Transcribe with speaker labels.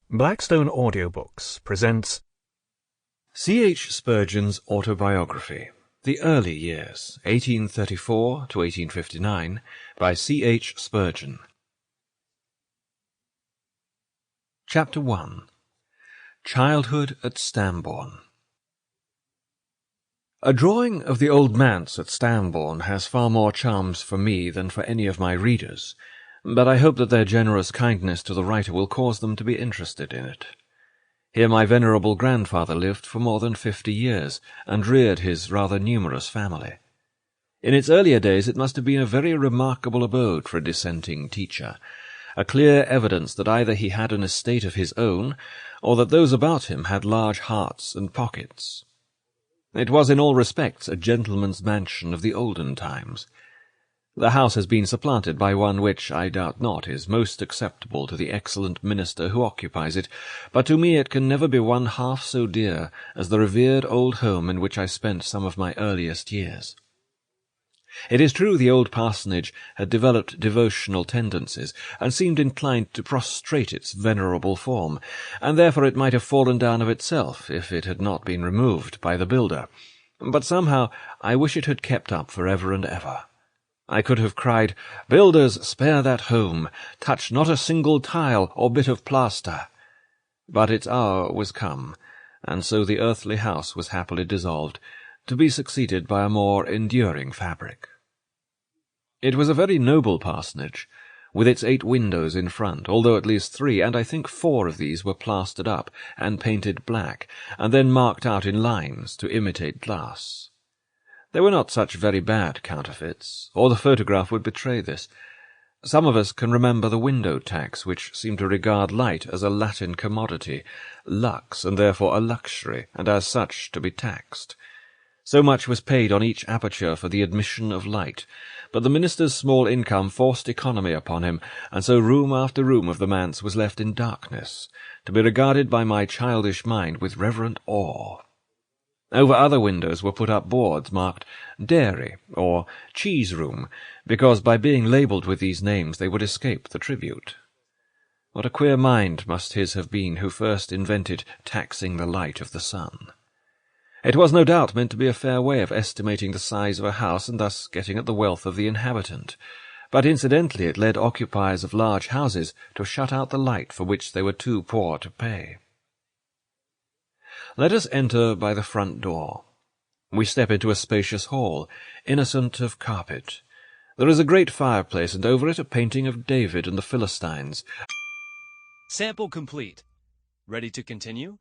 Speaker 1: Blackstone Audiobooks presents
Speaker 2: C.H. Spurgeon's Autobiography, The Early Years, 1834 to 1859, by C.H. Spurgeon. Chapter 1. Childhood at Stambourne. A drawing of the old manse at Stambourne has far more charms for me than for any of my readers, but I hope that their generous kindness to the writer will cause them to be interested in it. Here my venerable grandfather lived for more than 50 years, and reared his rather numerous family. In its earlier days it must have been a very remarkable abode for a dissenting teacher, a clear evidence that either he had an estate of his own, or that those about him had large hearts and pockets. It was in all respects a gentleman's mansion of the olden times. The house has been supplanted by one which, I doubt not, is most acceptable to the excellent minister who occupies it, but to me it can never be one half so dear as the revered old home in which I spent some of my earliest years. It is true the old parsonage had developed devotional tendencies, and seemed inclined to prostrate its venerable form, and therefore it might have fallen down of itself if it had not been removed by the builder. But somehow I wish it had kept up for ever and ever. I could have cried, "Builders, spare that home, touch not a single tile or bit of plaster." But its hour was come, and so the earthly house was happily dissolved, to be succeeded by a more enduring fabric. It was a very noble parsonage, with its 8 windows in front, although at least 3, and I think 4 of these were plastered up and painted black, and then marked out in lines to imitate glass. They were not such very bad counterfeits, or the photograph would betray this. Some of us can remember the window tax, which seemed to regard light as a Latin commodity, lux, and therefore a luxury, and as such to be taxed. So much was paid on each aperture for the admission of light, but the minister's small income forced economy upon him, and so room after room of the manse was left in darkness, to be regarded by my childish mind with reverent awe. Over other windows were put up boards marked dairy or cheese room, because by being labelled with these names they would escape the tribute. What a queer mind must his have been who first invented taxing the light of the sun. It was no doubt meant to be a fair way of estimating the size of a house and thus getting at the wealth of the inhabitant, but incidentally it led occupiers of large houses to shut out the light for which they were too poor to pay. Let us enter by the front door. We step into a spacious hall, innocent of carpet. There is a great fireplace, and over it a painting of David and the Philistines.
Speaker 3: Sample complete. Ready to continue?